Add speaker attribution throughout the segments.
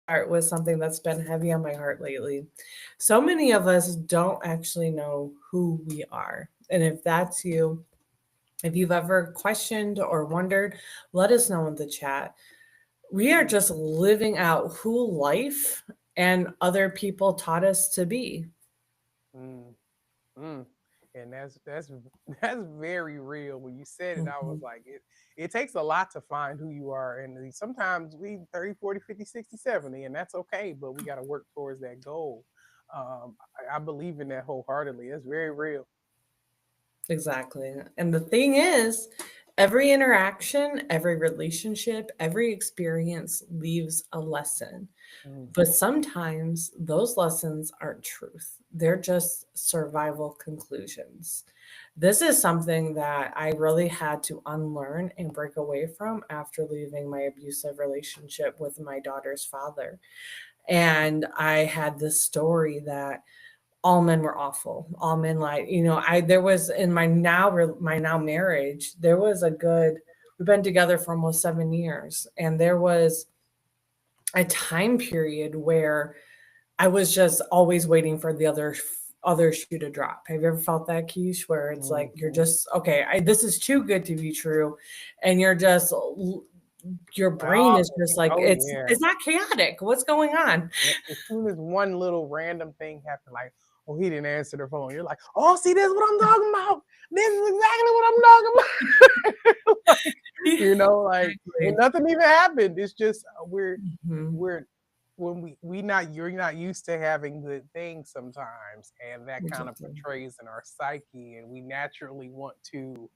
Speaker 1: start with something that's been heavy on my heart lately. So many of us don't actually know who we are. And if that's you, if you've ever questioned or wondered, let us know in the chat. We are just living out who life and other people taught us to be.
Speaker 2: Mm, mm. And that's that's very real. When you said it, I was
Speaker 1: Mhm.
Speaker 2: like, it takes a lot to find who you are. And sometimes we 30, 40, 50, 60, 70, and that's okay, but we got to work towards that goal. I believe in that wholeheartedly. It's very real.
Speaker 1: Exactly. And the thing is, every interaction, every relationship, every experience leaves a lesson.
Speaker 2: Mm,
Speaker 1: But sometimes those lessons aren't truth, they're just survival conclusions. This is something that I really had to unlearn and break away from after leaving my abusive relationship with my daughter's father. And I had this story that all men were awful. All men lied. I there was in my now marriage, there was a good we've been together for almost 7 years, and there was a time period where I was just always waiting for the other shoe to drop. Have you ever felt that, Keish, where it's like you're
Speaker 2: mhm.
Speaker 1: just okay, this is too good to be true, and your brain
Speaker 2: Oh,
Speaker 1: is just like
Speaker 2: oh
Speaker 1: it's
Speaker 2: yeah.
Speaker 1: it's not chaotic. What's going on?
Speaker 2: Yep. As soon as one little random thing happened, like, oh, he didn't answer the phone, you're like, oh, see, this is what I'm talking about. This is exactly what I'm talking about. Like, like, and
Speaker 1: Exactly.
Speaker 2: nothing even happened. It's just
Speaker 1: Mhm.
Speaker 2: we're when we not you're not used to having good things sometimes, and that kind of
Speaker 1: Exactly.
Speaker 2: portrays in our psyche, and we naturally want to,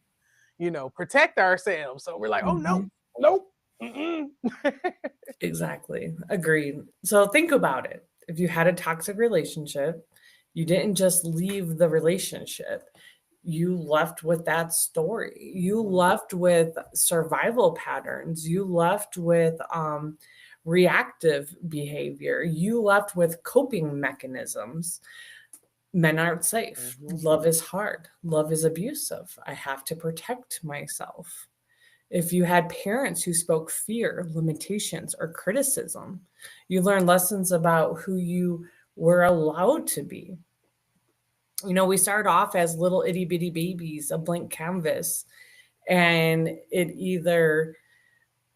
Speaker 2: protect ourselves. So we're like, oh no,
Speaker 1: Mhm.
Speaker 2: nope. Mm-mm.
Speaker 1: Exactly. Agreed. So think about it. If you had a toxic relationship, you didn't just leave the relationship. You left with that story. You left with survival patterns. You left with reactive behavior. You left with coping mechanisms. Men aren't safe.
Speaker 2: Mhm.
Speaker 1: Love is hard. Love is abusive. I have to protect myself. If you had parents who spoke fear, limitations, or criticism, you learn lessons about who you were allowed to be. We start off as little itty bitty babies, a blank canvas, and it either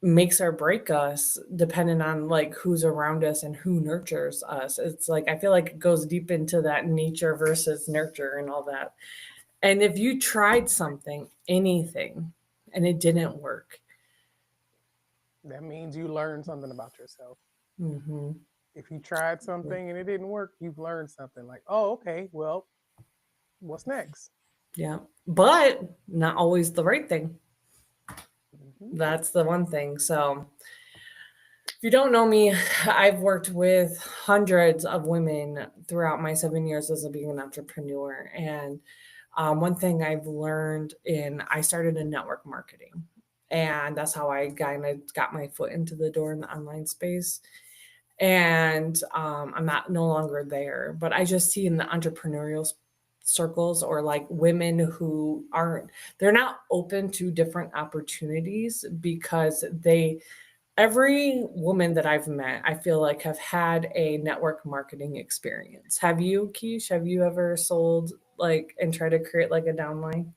Speaker 1: makes or break us depending on like who's around us and who nurtures us. It's like I feel like it goes deep into that nature versus nurture and all that. And if you tried something, anything, and it didn't work,
Speaker 2: That means you learned something about yourself.
Speaker 1: hmm
Speaker 2: If you tried something and it didn't work, you've learned something like, oh, okay, well, what's next?
Speaker 1: yeah, but not always the right thing.
Speaker 2: Hmm.
Speaker 1: That's the one thing. So, if you don't know me, I've worked with hundreds of women throughout my 7 years as a being an entrepreneur. And one thing I've learned I started in network marketing. And that's how I kind of got my foot into the door in the online space. And I'm not no longer there, but I just see in the entrepreneurial circles or like women who aren't they're not open to different opportunities because every woman that I've met, I feel like have had a network marketing experience. Have you, Keish? Have you ever sold like and tried to create like a downline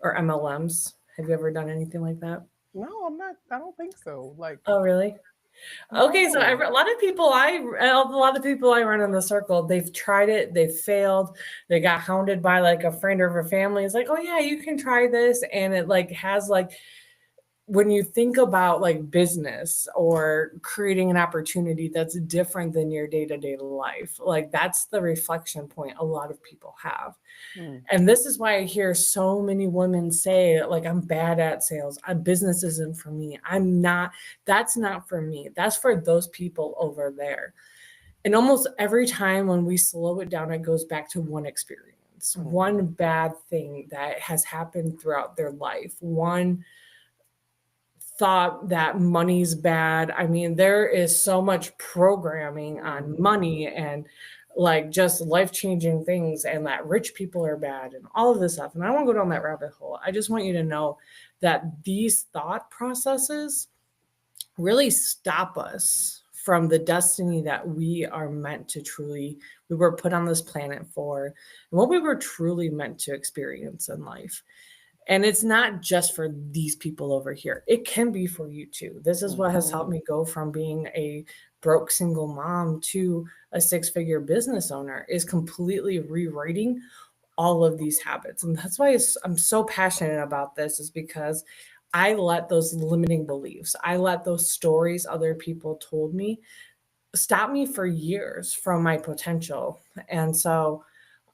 Speaker 1: or MLMs? Have you ever done anything like that?
Speaker 2: No, I'm not. I don't think so. Like,
Speaker 1: Oh, really? Okay, so
Speaker 2: no.
Speaker 1: a lot of people I run in the circle, they've tried it, they've failed, they got hounded by like a friend or a family. It's like, oh yeah, you can try this, and it like has like when you think about like business or creating an opportunity that's different than your day-to-day life, like that's the reflection point a lot of people have.
Speaker 2: Mm,
Speaker 1: And this is why I hear so many women say like I'm bad at sales, business isn't for me, I'm not, that's not for me, that's for those people over there. And almost every time when we slow it down, it goes back to one experience,
Speaker 2: mhm.
Speaker 1: one bad thing that has happened throughout their life, one thought that money's bad. I mean, there is so much programming on money and like just life changing things, and that rich people are bad and all of this stuff. And I won't go down that rabbit hole. I just want you to know that these thought processes really stop us from the destiny that we are meant to truly, we were put on this planet for, and what we were truly meant to experience in life. And it's not just for these people over here. It can be for you too. This is what has helped
Speaker 2: Mhm.
Speaker 1: me go from being a broke single mom to a six-figure business owner, is completely rewriting all of these habits. And that's why I'm so passionate about this, is because I let those limiting beliefs, I let those stories other people told me stop me for years from my potential. And so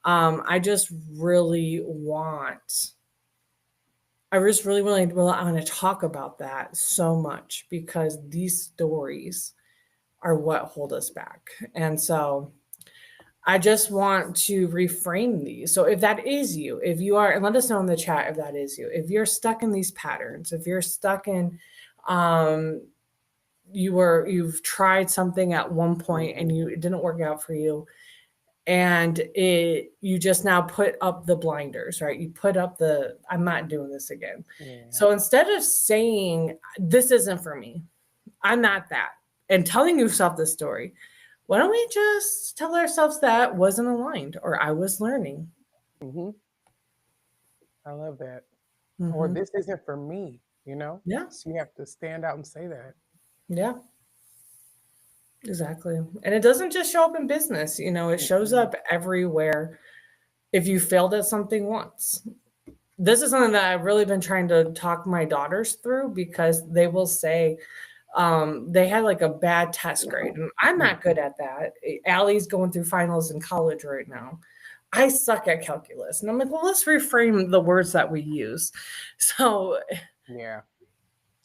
Speaker 1: I just really want I just really, really want to talk about that so much, because these stories are what hold us back. And so I just want to reframe these. So if that is you, if you are, and let us know in the chat if that is you, if you're stuck in these patterns, if you're stuck in, um, you've tried something at one point and
Speaker 2: Mhm.
Speaker 1: it didn't work out for you, and you just now put up the blinders, right? You put up the, I'm not doing this again.
Speaker 2: Yeah.
Speaker 1: So instead of saying this isn't for me, I'm not that, and telling yourself this story, why don't we just tell ourselves that wasn't aligned, or I was learning?
Speaker 2: Mhm. I love that. Or
Speaker 1: Hmm.
Speaker 2: this isn't for me, you know?
Speaker 1: Yeah,
Speaker 2: So you have to stand out and say that.
Speaker 1: yeah, exactly. And it doesn't just show up in business, it shows
Speaker 2: Mhm.
Speaker 1: up everywhere. If you failed at something once, this is something that I've really been trying to talk my daughters through, because they will say, they had like a bad test grade, and I'm not
Speaker 2: Mhm.
Speaker 1: good at that. Allie's going through finals in college right now. I suck at calculus. And I'm like, well, let's reframe the words that we use. So
Speaker 2: Yeah,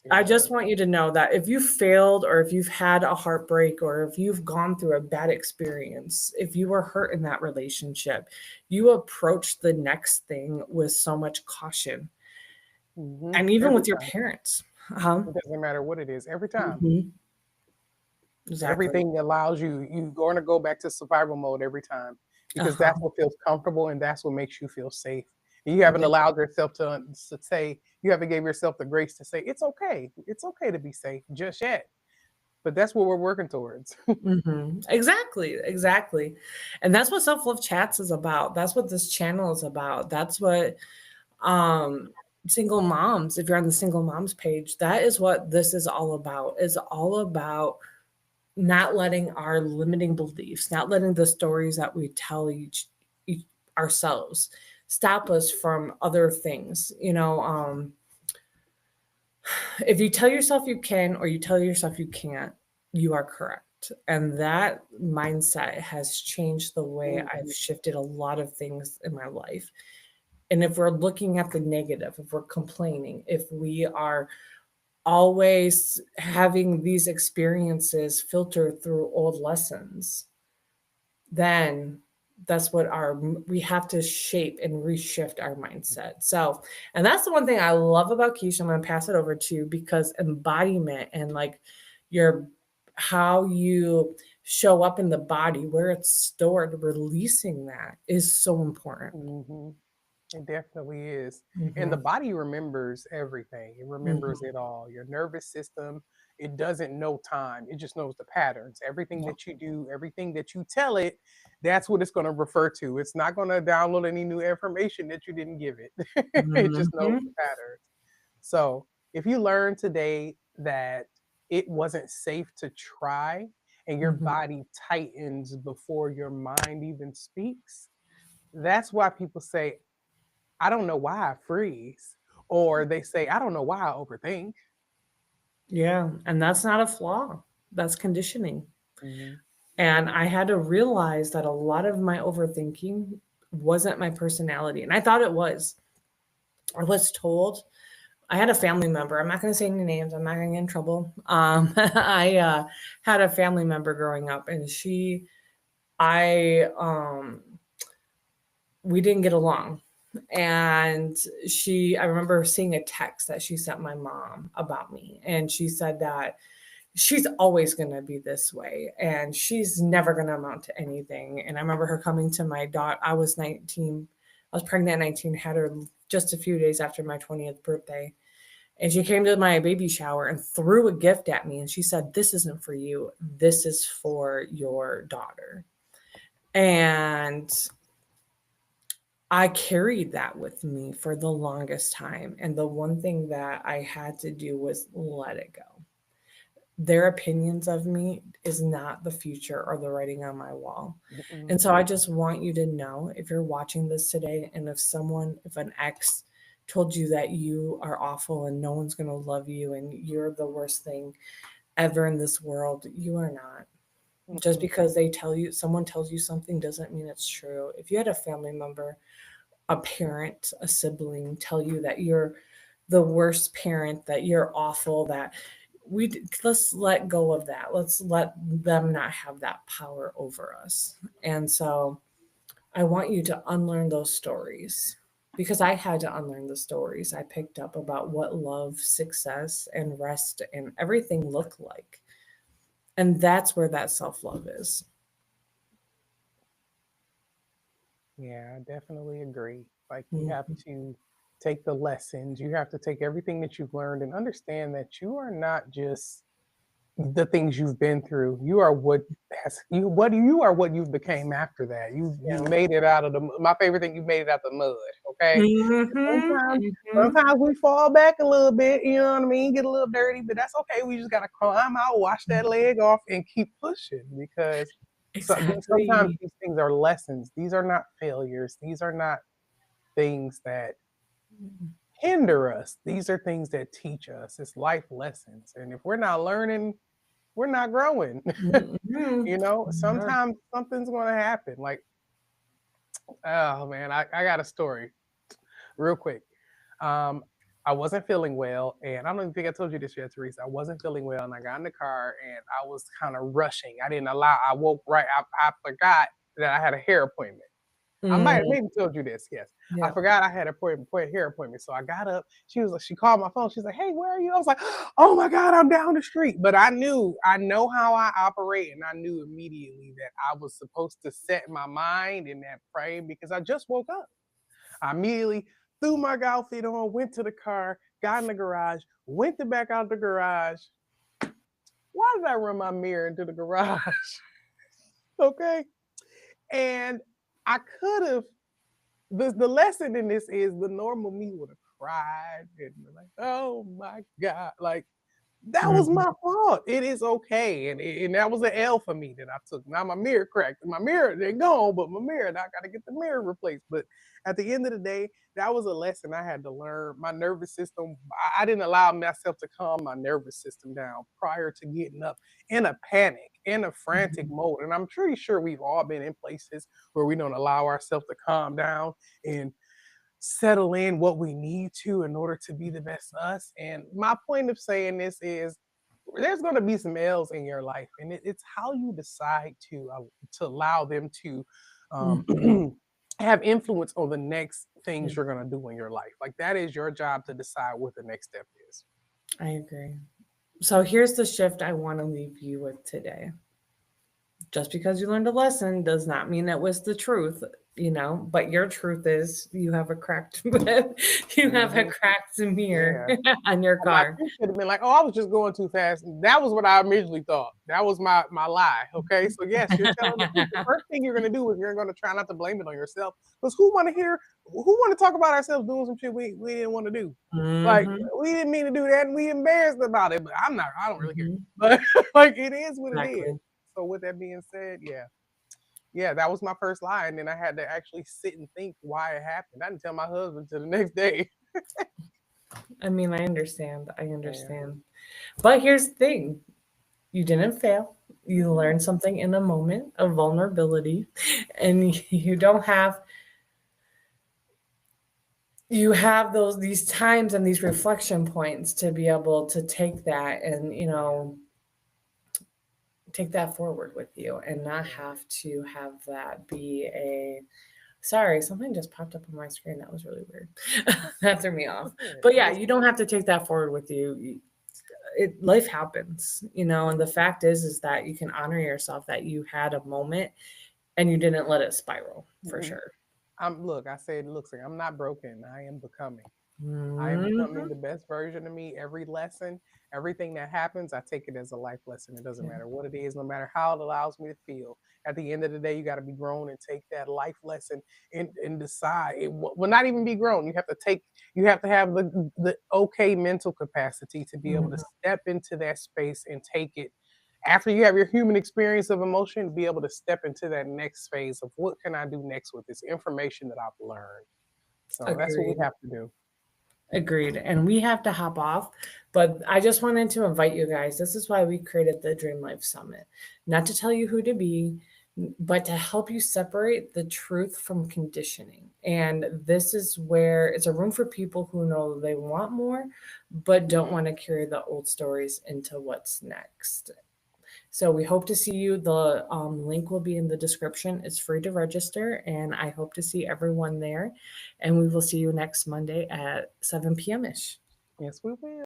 Speaker 2: it
Speaker 1: I just
Speaker 2: does.
Speaker 1: want you to know that if you failed, or if you've had a heartbreak, or if you've gone through a bad experience, if you were hurt in that relationship, you approach the next thing with so much caution.
Speaker 2: Mhm.
Speaker 1: And even
Speaker 2: Every
Speaker 1: with your
Speaker 2: time.
Speaker 1: parents.
Speaker 2: It doesn't matter what it is. Every time.
Speaker 1: Mhm. Exactly.
Speaker 2: Everything allows you, you're going to go back to survival mode every time because
Speaker 1: Uh-huh.
Speaker 2: that's what feels comfortable and that's what makes you feel safe. And you haven't
Speaker 1: Yeah.
Speaker 2: allowed yourself to say, you haven't gave yourself the grace to say, it's okay. It's okay to be safe just yet. But that's what we're working towards.
Speaker 1: Mhm. Exactly, exactly. And that's what Self-Love Chats is about. That's what this channel is about. That's what um single moms, if you're on the single moms page, that is what this is all about. It's all about not letting our limiting beliefs, not letting the stories that we tell each ourselves stop us from other things. If you tell yourself you can, or you tell yourself you can't, you are correct. And that mindset has changed the way I've
Speaker 2: Mhm.
Speaker 1: shifted a lot of things in my life. And if we're looking at the negative, if we're complaining, if we are always having these experiences filter through old lessons, then that's what we have to shape and reshift our mindset. So, and that's the one thing I love about Keisha. I'm going to pass it over to you, because embodiment and like your how you show up in the body, where it's stored, releasing that is so important.
Speaker 2: Mhm. It definitely is. And the
Speaker 1: Hmm.
Speaker 2: body remembers everything. It remembers
Speaker 1: Hmm.
Speaker 2: it all. Your nervous system, it doesn't know time. It just knows the patterns. Everything
Speaker 1: Yeah.
Speaker 2: that you do, everything that you tell it, that's what it's going to refer to. It's not going to download any new information that you didn't give it. It just knows
Speaker 1: Hmm.
Speaker 2: the patterns. So if you learn today that it wasn't safe to try and your
Speaker 1: Hmm.
Speaker 2: body tightens before your mind even speaks, that's why people say, I don't know why I freeze. Or they say, I don't know why I overthink.
Speaker 1: Yeah. And that's not a flaw, that's conditioning.
Speaker 2: Mhm.
Speaker 1: And I had to realize that a lot of my overthinking wasn't my personality. And I thought it was. I was told, I had a family member, I'm not going to say any names, I'm not going to get in trouble. I had a family member growing up, and I, we didn't get along. And I remember seeing a text that she sent my mom about me. And she said that she's always going to be this way, and she's never going to amount to anything. And I remember her coming to my daughter. I was 19. I was pregnant at 19, had her just a few days after my 20th birthday. And she came to my baby shower and threw a gift at me. And she said, "This isn't for you. This is for your daughter." And I carried that with me for the longest time. And the one thing that I had to do was let it go. Their opinions of me is not the future or the writing on my wall.
Speaker 2: Mm-mm.
Speaker 1: And so I just want you to know, if you're watching this today, and if an ex told you that you are awful and no one's going to love you and you're the worst thing ever in this world, you are not. Just
Speaker 2: Mm-mm.
Speaker 1: because someone tells you something doesn't mean it's true. If you had a family member, a parent, a sibling tell you that you're the worst parent, that you're awful, let's let go of that. Let's let them not have that power over us. And so I want you to unlearn those stories, because I had to unlearn the stories I picked up about what love, success, and rest and everything look like. And that's where that self-love is.
Speaker 2: Yeah, I definitely agree. Like you have
Speaker 1: Mhm.
Speaker 2: to take the lessons, you have to take everything that you've learned and understand that you are not just the things you've been through. You are what you became after that. You
Speaker 1: Yeah.
Speaker 2: made it out of my favorite thing, you made it out the mud. Okay.
Speaker 1: Mhm,
Speaker 2: Sometimes
Speaker 1: mhm.
Speaker 2: sometimes we fall back a little bit, you know what I mean? Get a little dirty, but that's okay. We just gotta climb out, wash that leg off, and keep pushing because sometimes
Speaker 1: Exactly.
Speaker 2: these things are lessons. These are not failures. These are not things that hinder us. These are things that teach us. It's life lessons. And if we're not learning, we're not growing.
Speaker 1: Mhm. Yeah.
Speaker 2: Sometimes something's gonna happen. Like, oh man, I got a story real quick. Um, I wasn't feeling well, and I don't even think I told you this yet, Teresa. I wasn't feeling well, and I got in the car, and I was kind of rushing. I didn't allow. I woke right. I forgot that I had a hair appointment. I might have
Speaker 1: Mm,
Speaker 2: maybe told you this. Yes, I
Speaker 1: yeah.
Speaker 2: forgot I had a hair appointment. So I got up. She called my phone. She's like, "Hey, where are you?" I was like, "Oh my God, I'm down the street." But I know how I operate, and I knew immediately that I was supposed to set my mind in that frame because I just woke up. I immediately threw my outfit on, went to the car, got in the garage, went to back out the garage. Why did I run my mirror into the garage? Okay. And I could have, the lesson in this is the normal me would have cried and been like, oh my God. Like, that was
Speaker 1: Mhm.
Speaker 2: my fault. It is okay. And that was an L for me that I took. Now my mirror cracked. My mirror, they're gone, but my mirror, I got to get the mirror replaced. But at the end of the day, that was a lesson I had to learn. My nervous system, I didn't allow myself to calm my nervous system down prior to getting up in a panic, in a frantic
Speaker 1: Mhm.
Speaker 2: mode. And I'm pretty sure we've all been in places where we don't allow ourselves to calm down and settle in what we need to in order to be the best us. And my point of saying this is there's going to be some L's in your life, and it's how you decide to allow them to um,
Speaker 1: Mhm.
Speaker 2: have influence on the next
Speaker 1: Yeah,
Speaker 2: things you're going to do in your life. Like that is your job to decide what the next step is.
Speaker 1: I agree. So here's the shift I want to leave you with today. Just because you learned a lesson does not mean it was the truth, but your truth is you have a cracked you have a
Speaker 2: Hmm.
Speaker 1: cracked mirror
Speaker 2: Yeah.
Speaker 1: on your
Speaker 2: My
Speaker 1: car.
Speaker 2: truth could have been like, "Oh, I was just going too fast." That was what I originally thought. That was my lie. Okay, so yes, you're telling the truth. The first thing you're gonna do is you're gonna try not to blame it on yourself, because who want to talk about ourselves doing some shit we didn't want to do. Like
Speaker 1: Mhm.
Speaker 2: we didn't mean to do that, and we embarrassed about it. But I don't really care.
Speaker 1: Mhm.
Speaker 2: But like it is what it is.
Speaker 1: Exactly.
Speaker 2: So with that being said, yeah, that was my first lie, and then I had to actually sit and think why it happened. I didn't tell my husband till the next day.
Speaker 1: I mean, I understand. I
Speaker 2: Yeah.
Speaker 1: understand. But here's the thing. You didn't fail. You learned something in a moment of vulnerability, and you have these times and these reflection points to be able to take that and take that forward with you, and not
Speaker 2: Yeah.
Speaker 1: have to have that be a sorry, something just popped up on my screen that was really weird. That threw me off.
Speaker 2: Yeah,
Speaker 1: But
Speaker 2: it
Speaker 1: yeah,
Speaker 2: was
Speaker 1: you don't have to take that forward with you. Life happens, and the fact is that you can honor yourself, that you had a moment and you didn't let it spiral, for
Speaker 2: mhm.
Speaker 1: sure.
Speaker 2: Look, I said, look, I'm not broken. I am becoming. I am becoming
Speaker 1: Mhm.
Speaker 2: the best version of me. Every lesson, everything that happens, I take it as a life lesson. It doesn't
Speaker 1: Yeah,
Speaker 2: matter what it is, no matter how it allows me to feel. At the end of the day, you got to be grown and take that life lesson and decide. Well, not even be grown. You have to take. You have to have the okay mental capacity to be able to
Speaker 1: mhm,
Speaker 2: step into that space and take it. After you have your human experience of emotion, be able to step into that next phase of what can I do next with this information that I've learned. So that's what we
Speaker 1: agreed.
Speaker 2: have to do.
Speaker 1: Agreed. And we have to hop off, but I just wanted to invite you guys. This is why we created the Dream Life Summit. Not to tell you who to be, but to help you separate the truth from conditioning. And this is where it's a room for people who know they want more, but don't want to carry the old stories into what's next. So we hope to see you. The link will be in the description. It's free to register, and I hope to see everyone there. And we will see you next Monday at 7 p.m. ish.
Speaker 2: Yes, we will.